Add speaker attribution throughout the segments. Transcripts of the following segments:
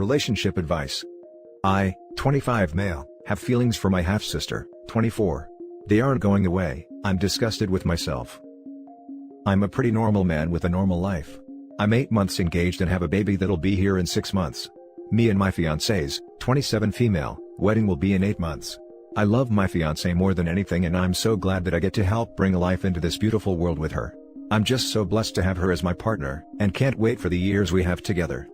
Speaker 1: Relationship advice. I, 25 male, have feelings for my half-sister, 24. They aren't going away. I'm disgusted with myself. I'm a pretty normal man with a normal life. I'm 8 months engaged and have a baby that'll be here in 6 months. Me and my fiancé's, 27 female, wedding will be in 8 months. I love my fiancé more than anything and I'm so glad that I get to help bring life into this beautiful world with her. I'm just so blessed to have her as my partner, and can't wait for the years we have together.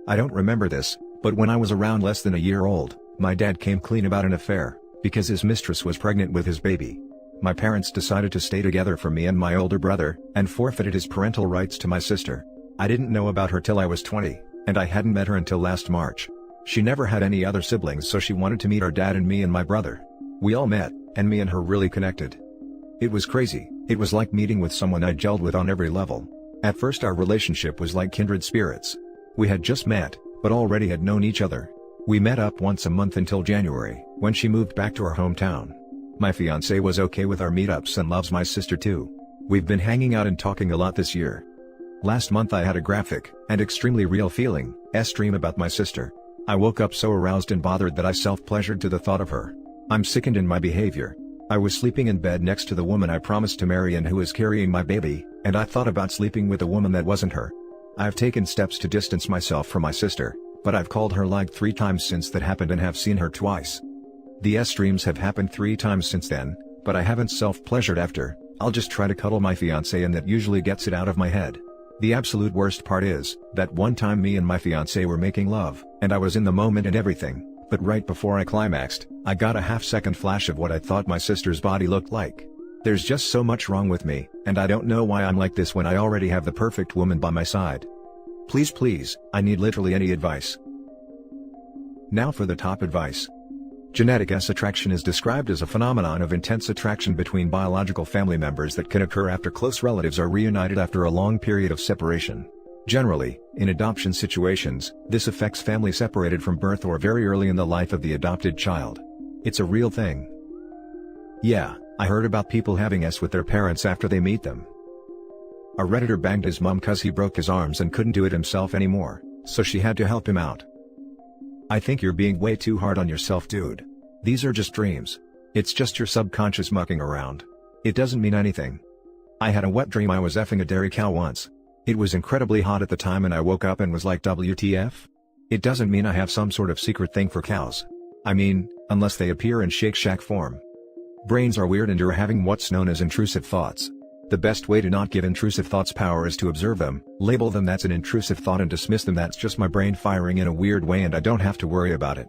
Speaker 1: I don't remember this, but when I was around less than a year old, my dad came clean about an affair, because his mistress was pregnant with his baby. My parents decided to stay together for me and my older brother, and forfeited his parental rights to my sister. I didn't know about her till I was 20, and I hadn't met her until last March. She never had any other siblings, so she wanted to meet our dad and me and my brother. We all met, and me and her really connected. It was crazy. It was like meeting with someone I gelled with on every level. At first our relationship was like kindred spirits. We had just met, but already had known each other. We met up once a month until January, when she moved back to her hometown. My fiancé was okay with our meetups and loves my sister too. We've been hanging out and talking a lot this year. Last month I had a graphic, and extremely real feeling, dream about my sister. I woke up so aroused and bothered that I self-pleasured to the thought of her. I'm sickened in my behavior. I was sleeping in bed next to the woman I promised to marry and who is carrying my baby, and I thought about sleeping with a woman that wasn't her. I've taken steps to distance myself from my sister, but I've called her like 3 times since that happened and have seen her twice. The streams have happened 3 times since then, but I haven't self-pleasured after. I'll just try to cuddle my fiancé and that usually gets it out of my head. The absolute worst part is, that one time me and my fiancé were making love, and I was in the moment and everything, but right before I climaxed, I got a half-second flash of what I thought my sister's body looked like. There's just so much wrong with me, and I don't know why I'm like this when I already have the perfect woman by my side. Please, I need literally any advice. Now for the top advice. Genetic attraction is described as a phenomenon of intense attraction between biological family members that can occur after close relatives are reunited after a long period of separation. Generally, in adoption situations, this affects families separated from birth or very early in the life of the adopted child. It's a real thing. Yeah, I heard about people having sex with their parents after they meet them. A Redditor banged his mom cause he broke his arms and couldn't do it himself anymore, so she had to help him out. I think you're being way too hard on yourself, dude. These are just dreams. It's just your subconscious mucking around. It doesn't mean anything. I had a wet dream I was effing a dairy cow once. It was incredibly hot at the time and I woke up and was like, WTF? It doesn't mean I have some sort of secret thing for cows. I mean, unless they appear in Shake Shack form. Brains are weird and you're having what's known as intrusive thoughts. The best way to not give intrusive thoughts power is to observe them, label them that's an intrusive thought and dismiss them that's just my brain firing in a weird way and I don't have to worry about it.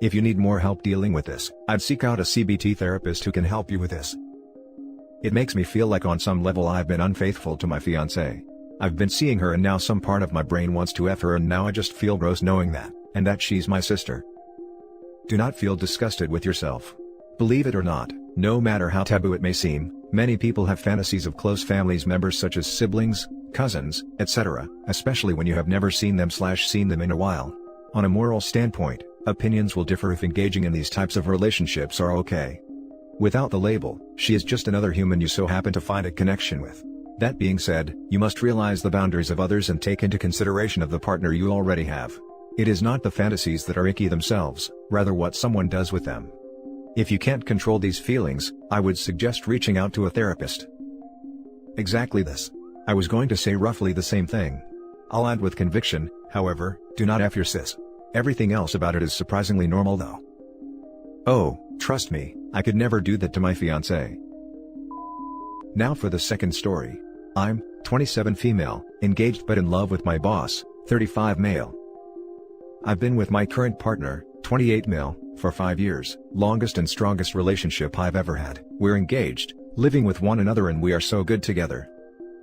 Speaker 1: If you need more help dealing with this, I'd seek out a CBT therapist who can help you with this. It makes me feel like on some level I've been unfaithful to my fiancé. I've been seeing her and now some part of my brain wants to F her and now I just feel gross knowing that, and that she's my sister. Do not feel disgusted with yourself. Believe it or not, no matter how taboo it may seem, many people have fantasies of close family members such as siblings, cousins, etc., especially when you have never seen them/seen them in a while. On a moral standpoint, opinions will differ if engaging in these types of relationships are okay. Without the label, she is just another human you so happen to find a connection with. That being said, you must realize the boundaries of others and take into consideration of the partner you already have. It is not the fantasies that are icky themselves, rather what someone does with them. If you can't control these feelings, I would suggest reaching out to a therapist. Exactly this. I was going to say roughly the same thing. I'll add with conviction, however, do not F your sis. Everything else about it is surprisingly normal though. Oh, trust me, I could never do that to my fiancé. Now for the second story. I'm 27 female, engaged but in love with my boss, 35 male. I've been with my current partner, 28 male, for 5 years, longest and strongest relationship I've ever had. We're engaged, living with one another and we are so good together.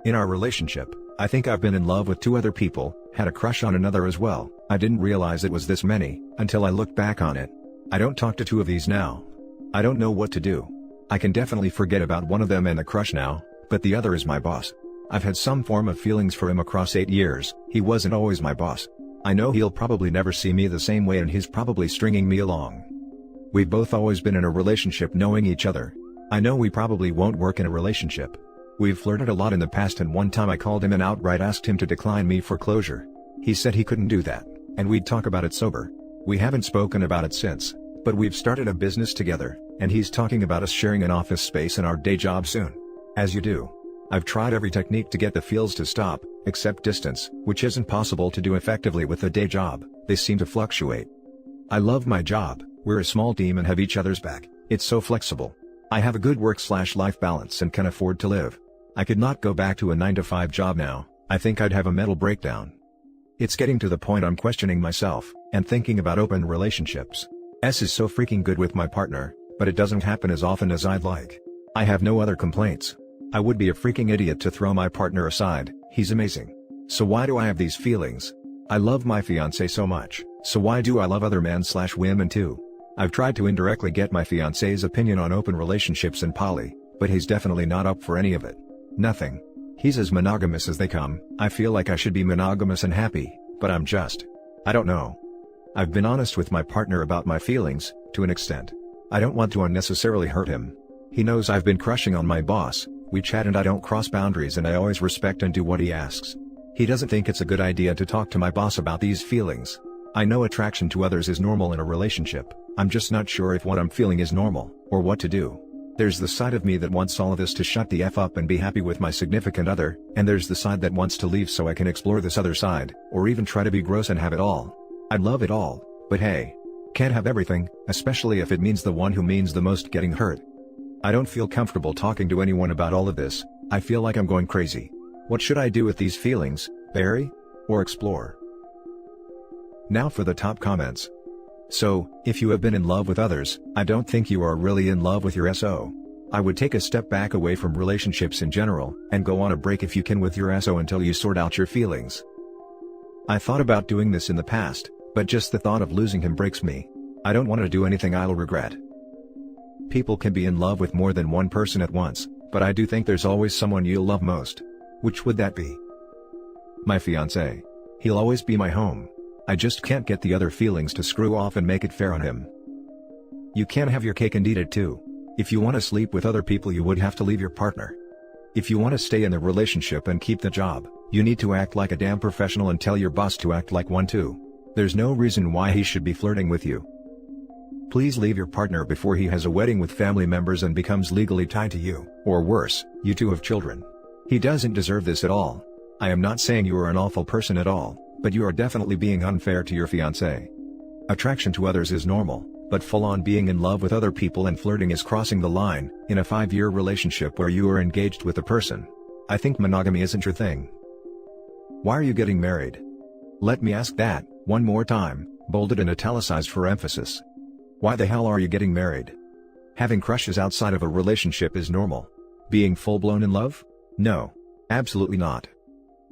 Speaker 1: In our relationship, I think I've been in love with 2 other people, had a crush on another as well. I didn't realize it was this many, until I looked back on it. I don't talk to 2 of these now. I don't know what to do. I can definitely forget about one of them and the crush now, but the other is my boss. I've had some form of feelings for him across 8 years, he wasn't always my boss. I know he'll probably never see me the same way and he's probably stringing me along. We've both always been in a relationship knowing each other. I know we probably won't work in a relationship. We've flirted a lot in the past and one time I called him and outright asked him to decline me for closure. He said he couldn't do that. and we'd talk about it sober. We haven't spoken about it since, but we've started a business together, and he's talking about us sharing an office space in our day job soon. As you do. I've tried every technique to get the feels to stop, except distance, which isn't possible to do effectively with a day job. They seem to fluctuate. I love my job, we're a small team and have each other's back. It's so flexible. I have a good work/life balance and can afford to live. I could not go back to a 9-to-5 job now. I think I'd have a mental breakdown. It's getting to the point I'm questioning myself, and thinking about open relationships. Is so freaking good with my partner, but it doesn't happen as often as I'd like. I have no other complaints. I would be a freaking idiot to throw my partner aside, he's amazing. So why do I have these feelings? I love my fiancé so much, so why do I love other men/women too? I've tried to indirectly get my fiancé's opinion on open relationships and poly, but he's definitely not up for any of it. Nothing. He's as monogamous as they come. I feel like I should be monogamous and happy, but I don't know. I've been honest with my partner about my feelings, to an extent. I don't want to unnecessarily hurt him. He knows I've been crushing on my boss. We chat and I don't cross boundaries and I always respect and do what he asks. He doesn't think it's a good idea to talk to my boss about these feelings. I know attraction to others is normal in a relationship. I'm just not sure if what I'm feeling is normal, or what to do. There's the side of me that wants all of this to shut the F up and be happy with my significant other, and there's the side that wants to leave so I can explore this other side, or even try to be gross and have it all. I'd love it all, but hey. Can't have everything, especially if it means the one who means the most getting hurt. I don't feel comfortable talking to anyone about all of this. I feel like I'm going crazy. What should I do with these feelings, bury? Or explore? Now for the top comments. So, if you have been in love with others, I don't think you are really in love with your SO. I would take a step back away from relationships in general, and go on a break if you can with your SO until you sort out your feelings. I thought about doing this in the past, but just the thought of losing him breaks me. I don't want to do anything I'll regret. People can be in love with more than one person at once, but I do think there's always someone you'll love most. Which would that be? My fiancé. He'll always be my home. I just can't get the other feelings to screw off and make it fair on him. You can't have your cake and eat it too. If you want to sleep with other people you would have to leave your partner. If you want to stay in the relationship and keep the job, you need to act like a damn professional and tell your boss to act like one too. There's no reason why he should be flirting with you. Please leave your partner before he has a wedding with family members and becomes legally tied to you, or worse, you two have children. He doesn't deserve this at all. I am not saying you are an awful person at all, but you are definitely being unfair to your fiancé. Attraction to others is normal, but full-on being in love with other people and flirting is crossing the line, in a 5-year relationship where you are engaged with a person. I think monogamy isn't your thing. Why are you getting married? Let me ask that, one more time, bolded and italicized for emphasis. Why the hell are you getting married? Having crushes outside of a relationship is normal. Being full-blown in love? No. Absolutely not.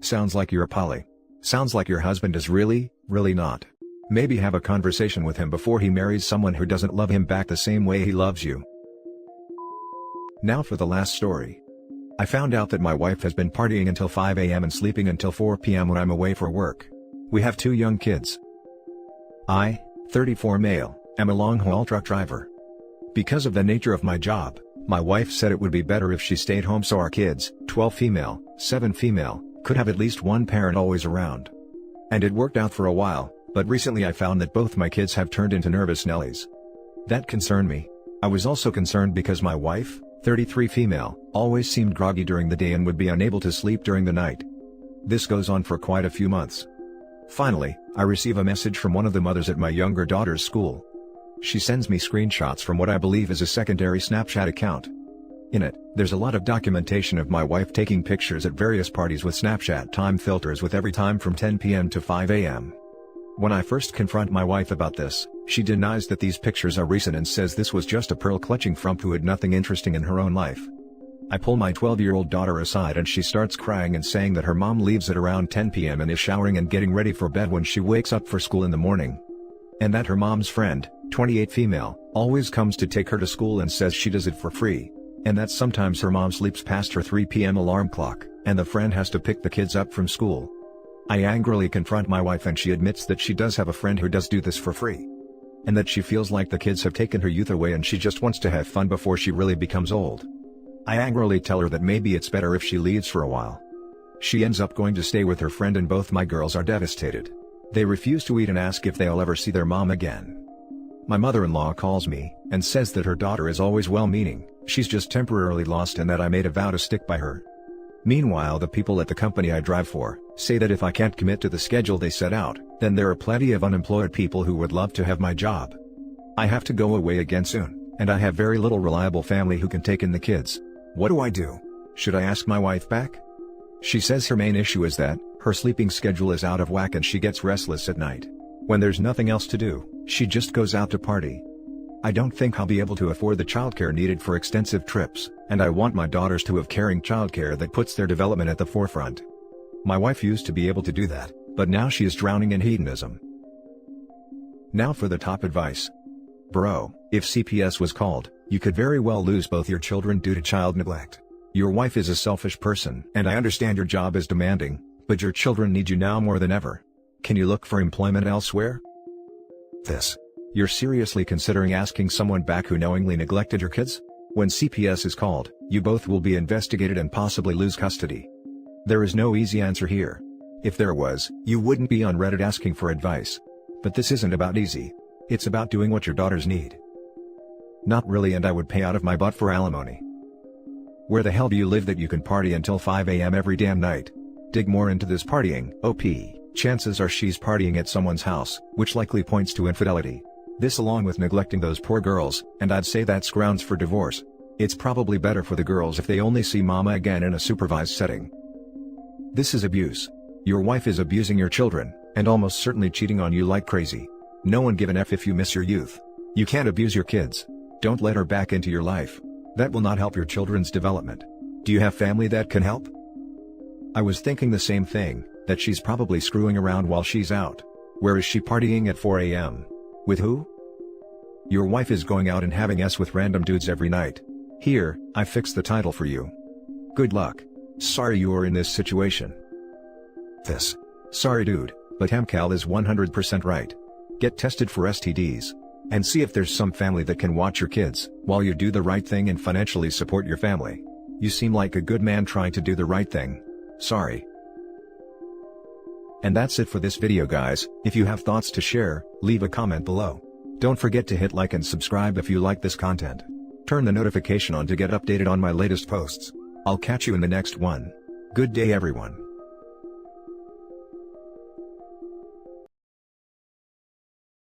Speaker 1: Sounds like you're a poly. Sounds like your husband is really not. Maybe have a conversation with him before he marries someone who doesn't love him back the same way he loves you. Now for the last story. I found out that my wife has been partying until 5 a.m. and sleeping until 4 p.m. when I'm away for work. We have 2 young kids. I, 34 male, am a long-haul truck driver. Because of the nature of my job, my wife said it would be better if she stayed home so our kids, 12 female, 7 female, could have at least one parent always around. And it worked out for a while, but recently I found that both my kids have turned into nervous Nellies. That concerned me. I was also concerned because my wife, 33 female, always seemed groggy during the day and would be unable to sleep during the night. This goes on for quite a few months. Finally, I receive a message from one of the mothers at my younger daughter's school. She sends me screenshots from what I believe is a secondary Snapchat account. In it, there's a lot of documentation of my wife taking pictures at various parties with Snapchat time filters with every time from 10 p.m. to 5 a.m. When I first confront my wife about this, she denies that these pictures are recent and says this was just a pearl-clutching frump who had nothing interesting in her own life. I pull my 12-year-old daughter aside and she starts crying and saying that her mom leaves at around 10 p.m. and is showering and getting ready for bed when she wakes up for school in the morning. And that her mom's friend, 28 female, always comes to take her to school and says she does it for free. And that sometimes her mom sleeps past her 3 p.m. alarm clock, and the friend has to pick the kids up from school. I angrily confront my wife and she admits that she does have a friend who does do this for free. And that she feels like the kids have taken her youth away and she just wants to have fun before she really becomes old. I angrily tell her that maybe it's better if she leaves for a while. She ends up going to stay with her friend and both my girls are devastated. They refuse to eat and ask if they'll ever see their mom again. My mother-in-law calls me, and says that her daughter is always well-meaning, she's just temporarily lost and that I made a vow to stick by her. Meanwhile, the people at the company I drive for, say that if I can't commit to the schedule they set out, then there are plenty of unemployed people who would love to have my job. I have to go away again soon, and I have very little reliable family who can take in the kids. What do I do? Should I ask my wife back? She says her main issue is that her sleeping schedule is out of whack and she gets restless at night. When there's nothing else to do, she just goes out to party. I don't think I'll be able to afford the childcare needed for extensive trips, and I want my daughters to have caring childcare that puts their development at the forefront. My wife used to be able to do that, but now she is drowning in hedonism. Now for the top advice. Bro, if CPS was called, you could very well lose both your children due to child neglect. Your wife is a selfish person, and I understand your job is demanding, but your children need you now more than ever. Can you look for employment elsewhere? You're seriously considering asking someone back who knowingly neglected your kids? When CPS is called, you both will be investigated and possibly lose custody. There is no easy answer here. If there was, you wouldn't be on Reddit asking for advice. But this isn't about easy. It's about doing what your daughters need. Not really, and I would pay out of my butt for alimony. Where the hell do you live that you can party until 5 a.m. every damn night? Dig more into this partying, OP. Chances are she's partying at someone's house, which likely points to infidelity. This along with neglecting those poor girls, and I'd say that's grounds for divorce. It's probably better for the girls if they only see mama again in a supervised setting. This is abuse. Your wife is abusing your children, and almost certainly cheating on you like crazy. No one give an F if you miss your youth. You can't abuse your kids. Don't let her back into your life. That will not help your children's development. Do you have family that can help? I was thinking the same thing, that she's probably screwing around while she's out. Where is she partying at 4 a.m.? With who? Your wife is going out and having s with random dudes every night. Here, I fixed the title for you. Good luck. Sorry you are in this situation. Sorry dude, but Hamcal is 100% right. Get tested for STDs. And see if there's some family that can watch your kids, while you do the right thing and financially support your family. You seem like a good man trying to do the right thing. Sorry. And that's it for this video guys. If you have thoughts to share, leave a comment below. Don't forget to hit like and subscribe if you like this content. Turn the notification on to get updated on my latest posts. I'll catch you in the next one. Good day everyone.